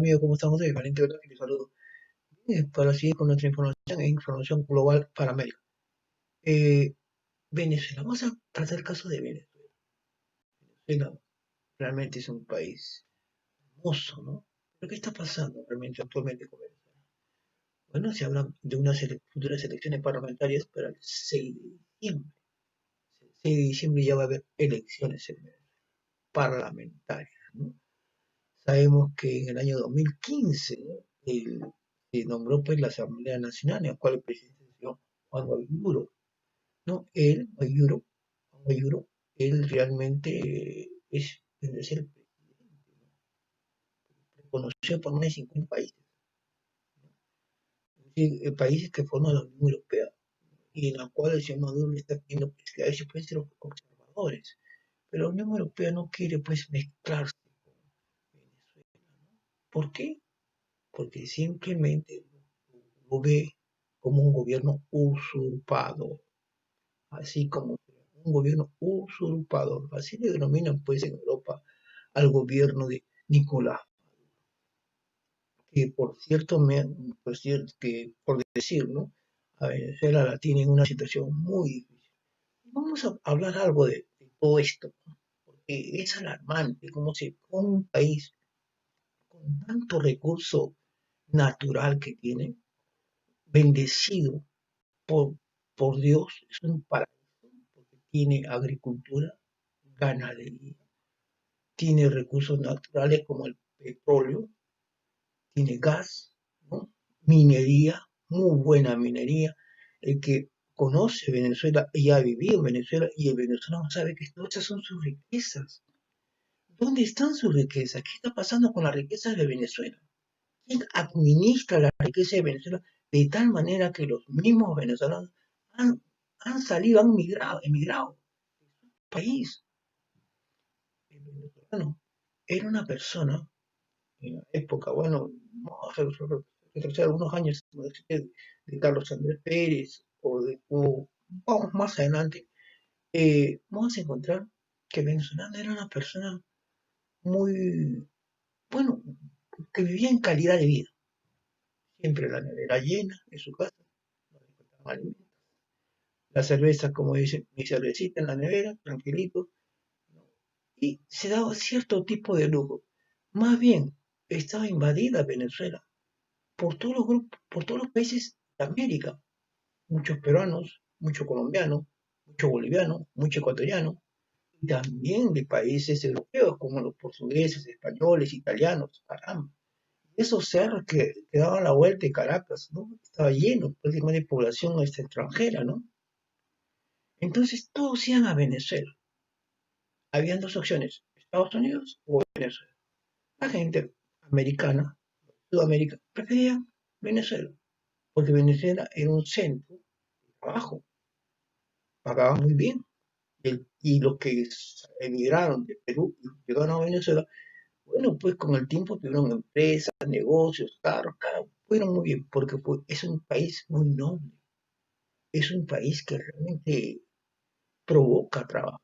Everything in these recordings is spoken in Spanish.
amigo? ¿Cómo estamos hoy? Valente Gráfico, te saludo. Para seguir con nuestra información e información global para América. Venezuela, vamos a tratar el caso de Venezuela. Venezuela realmente es un país hermoso, ¿no? ¿Pero qué está pasando realmente actualmente con Venezuela? Bueno, se habla de unas futuras elecciones parlamentarias para el 6 de diciembre. El 6 de diciembre ya va a haber elecciones en Venezuela, parlamentarias, ¿no? Sabemos que en el año 2015, ¿no? Se nombró pues la Asamblea Nacional, en la cual el presidente se dio Juan Guaidó, ¿no? Juan Guaidó, él realmente es el presidente, ¿no? Reconocido por más de 50 países, países que forman la Unión Europea, y en la cual el señor Maduro le está pidiendo pues, que a veces pueden ser observadores, pero la Unión Europea no quiere pues mezclarse con Venezuela, ¿no? ¿Por qué? Porque simplemente lo ve como un gobierno usurpador, así como un gobierno usurpador, así le denominan pues en Europa al gobierno de Nicolás, que por cierto, por decir, ¿no? A Venezuela la tiene en una situación muy difícil. Vamos a hablar algo de todo esto, ¿no? Porque es alarmante cómo un país con tanto recurso natural que tiene, bendecido por, por Dios, es un paraíso, porque tiene agricultura, ganadería, tiene recursos naturales como el petróleo, tiene gas, ¿no? Minería, muy buena minería. El que conoce Venezuela y ha vivido en Venezuela y el venezolano sabe que todas esas son sus riquezas. ¿Dónde están sus riquezas? ¿Qué está pasando con las riquezas de Venezuela? ¿Quién administra la riqueza de Venezuela de tal manera que los mismos venezolanos han, han salido, han emigrado del país? El venezolano era una persona en la época, bueno, vamos a retroceder algunos años de Carlos Andrés Pérez o vamos más adelante, vamos a encontrar que venezolano era una persona muy, bueno, que vivía en calidad de vida, siempre la nevera llena en su casa, no le faltaban alimentos, la cerveza, como dice, mi cervecita en la nevera, tranquilito, ¿no? Y se daba cierto tipo de lujo. Más bien, estaba invadida Venezuela por todos los grupos, por todos los países de América, muchos peruanos, muchos colombianos, muchos bolivianos, muchos ecuatorianos, y también de países europeos como los portugueses, españoles, italianos, caramba. Esos cerros que daban la vuelta de Caracas, ¿no? Estaba lleno prácticamente de población extranjera, ¿no? Entonces todos iban a Venezuela. Habían dos opciones, Estados Unidos o Venezuela. La gente americana, Sudamérica, prefería Venezuela, porque Venezuela era un centro de trabajo, pagaba muy bien. Y los que emigraron de Perú y llegaron a Venezuela, bueno, pues con el tiempo tuvieron empresas, negocios, carros, fueron muy bien, porque es un país muy noble, es un país que realmente provoca trabajo,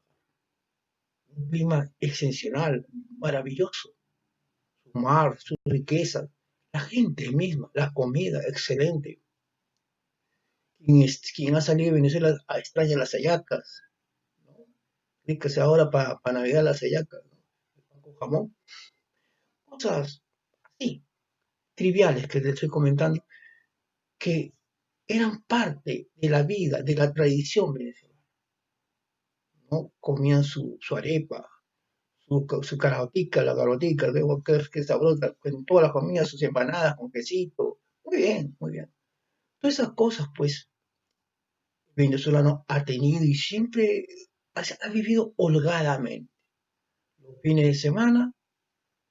un clima excepcional, maravilloso, su mar, su riqueza, la gente misma, la comida, excelente. Quien ha salido de Venezuela extraña las hallacas, ¿no? Ricas ahora para navegar las hallacas, ¿no? El pan con jamón, cosas así, triviales que te estoy comentando, que eran parte de la vida, de la tradición venezolana, ¿no? Comían su arepa, su caraotica, la carotica, que sabrosa, con todas las comidas, sus empanadas con quesito, muy bien, muy bien. Todas esas cosas, pues, el venezolano ha tenido y siempre ha vivido holgadamente. Los fines de semana,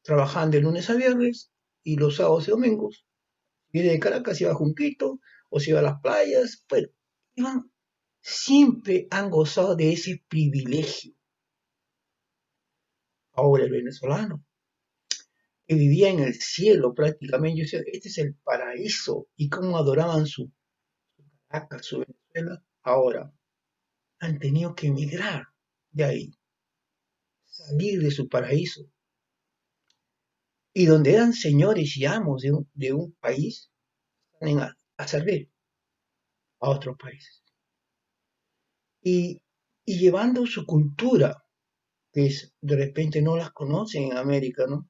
trabajando de lunes a viernes, y los sábados y domingos, viene de Caracas, iba a Junquito, o se iba a las playas, bueno, iban, siempre han gozado de ese privilegio. Ahora el venezolano, que vivía en el cielo prácticamente, yo decía, este es el paraíso, y cómo adoraban su Caracas, su Venezuela, ahora han tenido que emigrar de ahí, salir de su paraíso, y donde eran señores y amos de un país, salen a servir a otros países. Y, y llevando su cultura, que es, de repente no las conocen en América, ¿no?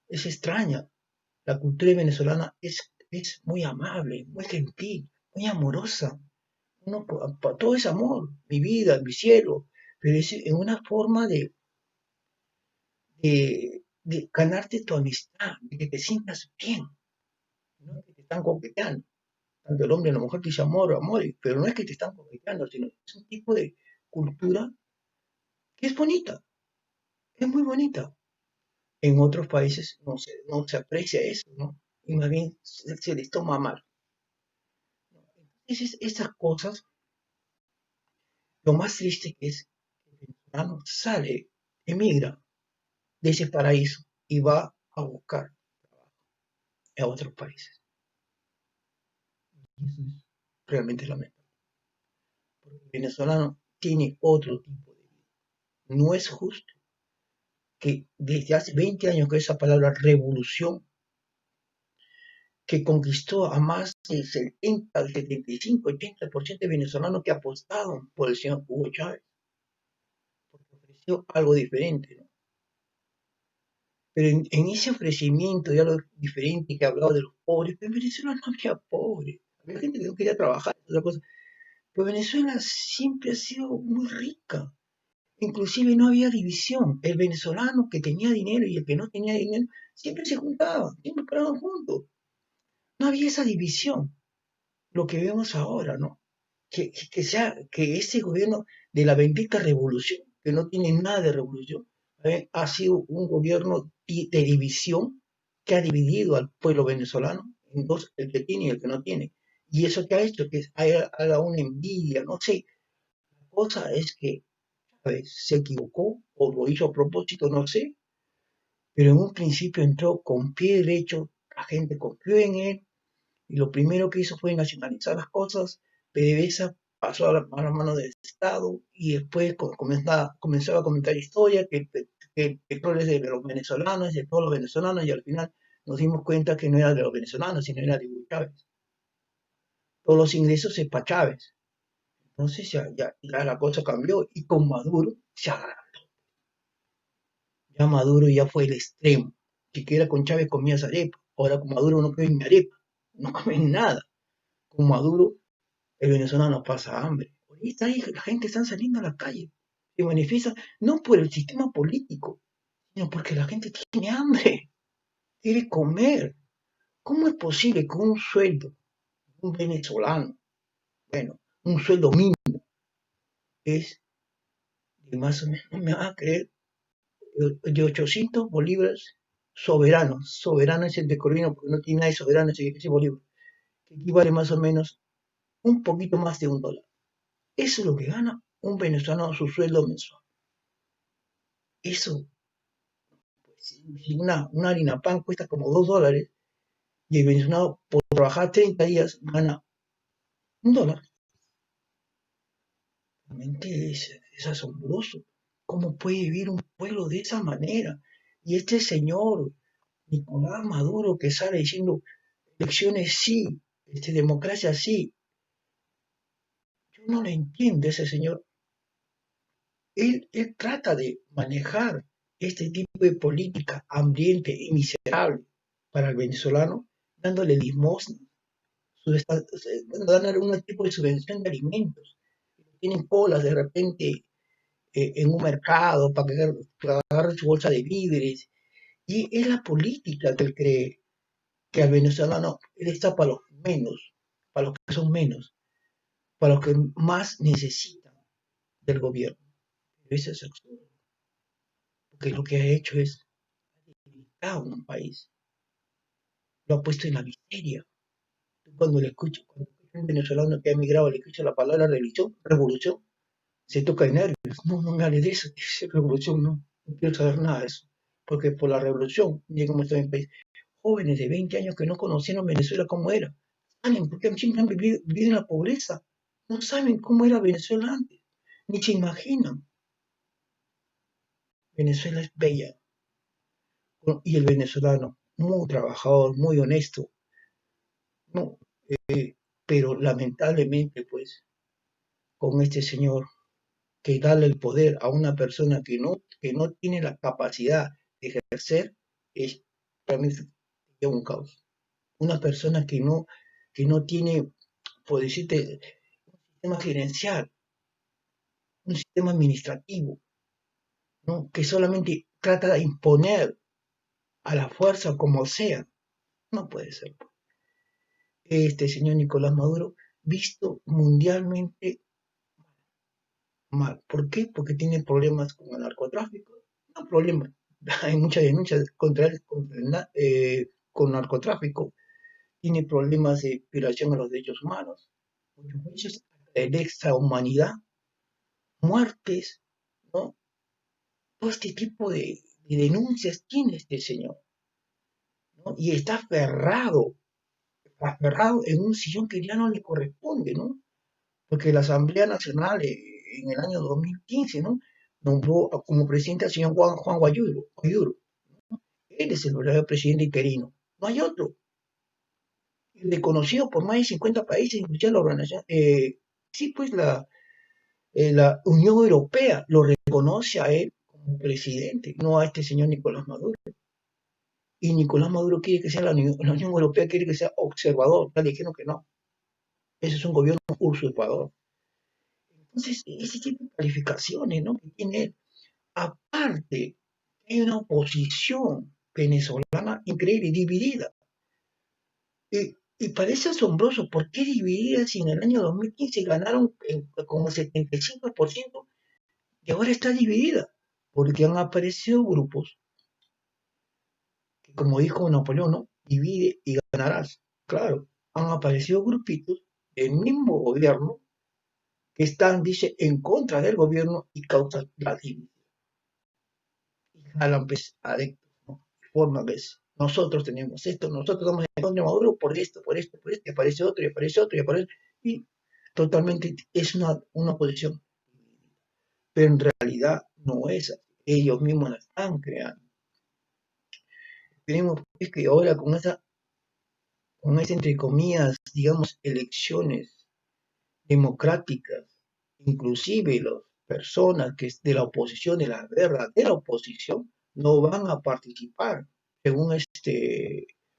Es extraña. La cultura venezolana es muy amable, muy gentil, muy amorosa. Todo es amor, mi vida, mi cielo, pero es en una forma de ganarte tu amistad, de que te sientas bien, no que te están coqueteando. Tanto el hombre y la mujer dice amor, amor, pero no es que te están coqueteando, sino es un tipo de cultura que es bonita, es muy bonita. En otros países no se aprecia eso, ¿no? Y más bien se les toma mal. Entonces, esas cosas, lo más triste que es que el venezolano sale, emigra de ese paraíso y va a buscar a otros países. Y eso es realmente lamentable. Porque el venezolano tiene otro tipo de vida. No es justo que desde hace 20 años que esa palabra revolución, que conquistó a más del 70, del 75, 80% de venezolanos que apostaron por el señor Hugo Chávez, porque ofreció algo diferente, ¿no? Pero en ese ofrecimiento de algo diferente que hablaba de los pobres, pero en Venezuela no había pobres, había gente que no quería trabajar, otra cosa. Pero Venezuela siempre ha sido muy rica, inclusive no había división. El venezolano que tenía dinero y el que no tenía dinero siempre se juntaban, siempre paraban juntos. No había esa división, lo que vemos ahora, ¿no? Que ese gobierno de la bendita revolución, que no tiene nada de revolución, ha sido un gobierno de división que ha dividido al pueblo venezolano en dos, el que tiene y el que no tiene. Y eso que ha hecho que haga una envidia, no sé. La cosa es que Chávez se equivocó o lo hizo a propósito, no sé, pero en un principio entró con pie derecho, la gente confió en él, y lo primero que hizo fue nacionalizar las cosas. PDVSA pasó a la mano del Estado y después comenzaba a comentar historia, que el petróleo es de los venezolanos, es de todos los venezolanos, y al final nos dimos cuenta que no era de los venezolanos, sino era de Hugo Chávez. Todos los ingresos es para Chávez. Entonces ya la cosa cambió y con Maduro se agarró. Ya Maduro ya fue el extremo. Siquiera con Chávez comías arepa. Ahora con Maduro no comen arepa. No comen nada. Con Maduro el venezolano pasa hambre. Ahorita la gente está saliendo a la calle. Se manifiesta no por el sistema político, sino porque la gente tiene hambre, quiere comer. ¿Cómo es posible que un sueldo, un venezolano, bueno, un sueldo mínimo es de más o menos, no me van a creer, de 800 bolívares soberanos? Soberano es el de Corvino porque no tiene nada de soberano ese bolívar, que equivale más o menos un poquito más de $1. Eso es lo que gana un venezolano a su sueldo mensual. Eso, si una harina pan cuesta como $2 y el venezolano por trabajar 30 días gana $1, realmente es asombroso. ¿Cómo puede vivir un pueblo de esa manera? Y este señor Nicolás Maduro que sale diciendo elecciones sí, democracia sí, yo no le entiendo a ese señor. Él trata de manejar este tipo de política hambriente y miserable para el venezolano, dándole limosna, dan algún tipo de subvención de alimentos. Tienen colas de repente en un mercado para agarrar su bolsa de víveres. Y es la política que él cree que al venezolano él está para los menos, para los que son menos, para los que más necesitan del gobierno. Pero eso es absurdo, porque lo que ha hecho es debilitar a un país, lo ha puesto en la miseria. Cuando le escucho, cuando un venezolano que ha emigrado le escucha la palabra revolución, se toca de nervios. No, no me hable de eso, es revolución, no quiero saber nada de eso. Porque por la revolución llegamos a mi país. Jóvenes de 20 años que no conocieron Venezuela como era. Salen porque siempre han vivido en la pobreza. No saben cómo era Venezuela antes, ni se imaginan. Venezuela es bella y el venezolano muy trabajador, muy honesto, ¿no? Pero lamentablemente, pues, con este señor que darle el poder a una persona que no tiene la capacidad de ejercer, es realmente un caos. Una persona que no tiene, por decirte, un sistema gerencial, un sistema administrativo, ¿no? Que solamente trata de imponer a la fuerza como sea, no puede ser. Este señor Nicolás Maduro, visto mundialmente mal. ¿Por qué? Porque tiene problemas con el narcotráfico. No problemas. Hay muchas denuncias contra él con narcotráfico. Tiene problemas de violación a los derechos humanos. Muchos juicios de extrahumanidad, muertes, ¿no? Todo este tipo de denuncias tiene este señor, ¿no? Y está aferrado en un sillón que ya no le corresponde, ¿no? Porque la Asamblea Nacional en el año 2015, ¿no? Nombró como presidente al señor Juan Guaidó. Él es el verdadero presidente interino, no hay otro. Reconocido por más de 50 países, inclusive la organización, sí, pues la Unión Europea lo reconoce a él como presidente, no a este señor Nicolás Maduro. Y Nicolás Maduro quiere que sea la Unión Europea, quiere que sea observador, ya le dijeron que no. Ese es un gobierno usurpador. Entonces, ese tipo de calificaciones, ¿no? Que tiene él. Aparte, hay una oposición venezolana increíble, dividida. Y parece asombroso, ¿por qué dividida si en el año 2015 ganaron como el 75% y ahora está dividida? Porque han aparecido grupos que, como dijo Napoleón, ¿no? Divide y ganarás. Claro, han aparecido grupitos del mismo gobierno que están, dice, en contra del gobierno y causan la división. Y jalan pues adeptos, ¿no? Forman pues, nosotros tenemos esto, nosotros estamos en contra de Maduro por esto, y aparece otro, y aparece otro, y aparece, y totalmente es una posición. Pero en realidad no es así. Ellos mismos la están creando. Tenemos pues, que ahora con esa, entre comillas, digamos, elecciones democráticas, inclusive las personas que es de la oposición, de la verdadera oposición, no van a participar. Según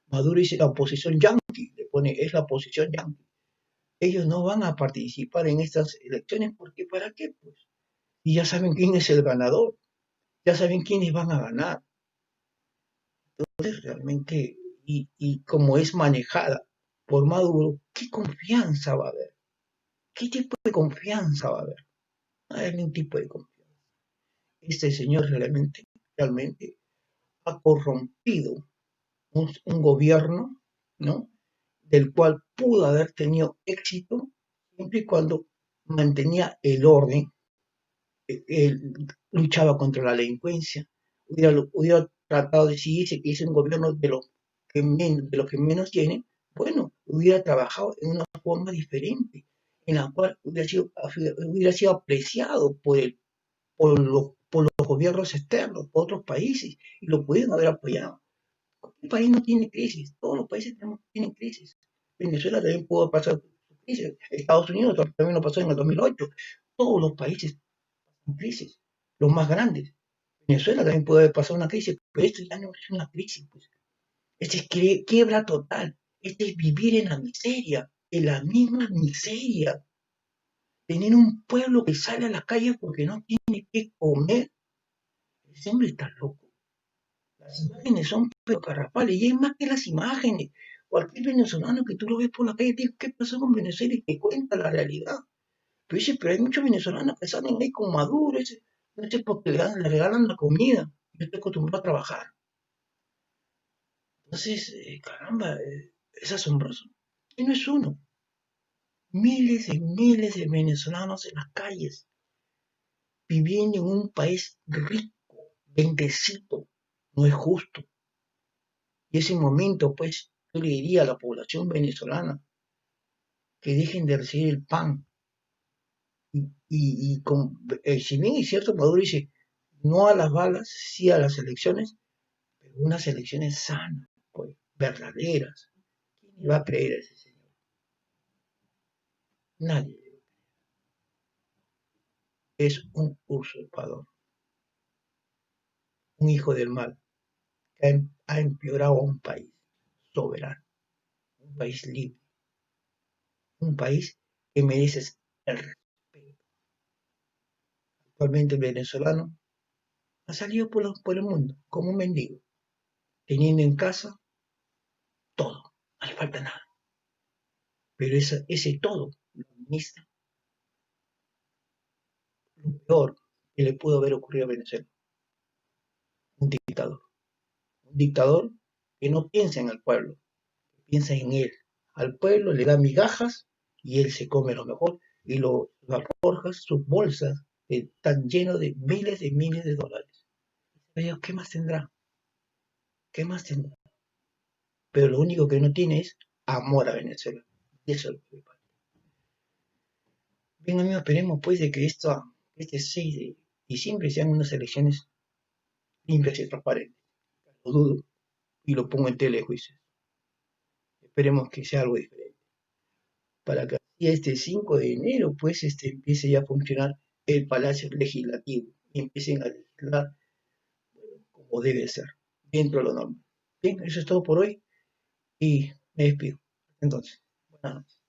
Maduro dice la oposición yanqui, le pone, es la oposición yanqui. Ellos no van a participar en estas elecciones porque ¿para qué? Pues, y ya saben quién es el ganador, ya saben quiénes van a ganar. Entonces, realmente, y como es manejada por Maduro, ¿qué confianza va a haber? ¿Qué tipo de confianza va a haber? No hay ningún tipo de confianza. Este señor realmente ha corrompido un gobierno, ¿no? Del cual pudo haber tenido éxito siempre y cuando mantenía el orden, él luchaba contra la delincuencia, hubiera tratado de decidirse que es un gobierno de los que menos tienen, bueno, hubiera trabajado en una forma diferente, en la cual hubiera sido apreciado por los gobiernos externos, por otros países, y lo pudieron haber apoyado. ¿Qué país no tiene crisis? Todos los países tienen crisis. Venezuela también pudo pasar crisis. Estados Unidos también lo pasó en el 2008. Todos los países pasan crisis, los más grandes. Venezuela también puede haber pasado una crisis, pero esto ya no es una crisis. Pues. Este es quiebra total. Este es vivir en la miseria, en la misma miseria. Tener un pueblo que sale a las calles porque no tiene que comer. Ese hombre está loco. Las imágenes son pero carrapales, y hay más que las imágenes. Cualquier venezolano que tú lo ves por la calle, dice, ¿qué pasó con Venezuela? Y te cuenta la realidad. Pero dice, pero hay muchos venezolanos que salen ahí con Maduro, no sé porque le regalan la comida. Yo estoy acostumbrado a trabajar. Entonces, caramba, es asombroso. Y no es uno. Miles y miles de venezolanos en las calles, viviendo en un país rico, bendecido. No es justo. Y ese momento, pues, yo le diría a la población venezolana que dejen de recibir el pan. Si bien es cierto, Maduro dice no a las balas, sí a las elecciones, pero unas elecciones sanas, verdaderas. ¿Quién le va a creer a ese señor? Nadie. Es un usurpador, un hijo del mal, que ha empeorado a un país soberano, un país libre, un país que merece el respeto. Actualmente el venezolano ha salido por el mundo como un mendigo, teniendo en casa todo, no le falta nada. Pero ese todo lo administra lo peor que le pudo haber ocurrido a Venezuela, un dictador. Un dictador que no piensa en el pueblo, piensa en él. Al pueblo le da migajas y él se come lo mejor y sus alforjas, sus bolsas están llenos de miles de dólares. Pero ¿qué más tendrá? ¿Qué más tendrá? Pero lo único que no tiene es amor a Venezuela. Y eso es lo que pasa. Bien, amigos, esperemos pues de que este 6 de diciembre sean unas elecciones limpias y transparentes. Lo dudo y lo pongo en telejuicio. Esperemos que sea algo diferente. Para que así este 5 de enero pues empiece ya a funcionar el Palacio Legislativo y empiecen a legislar como debe ser, dentro de lo normal. Bien, eso es todo por hoy y me despido. Entonces, buenas noches.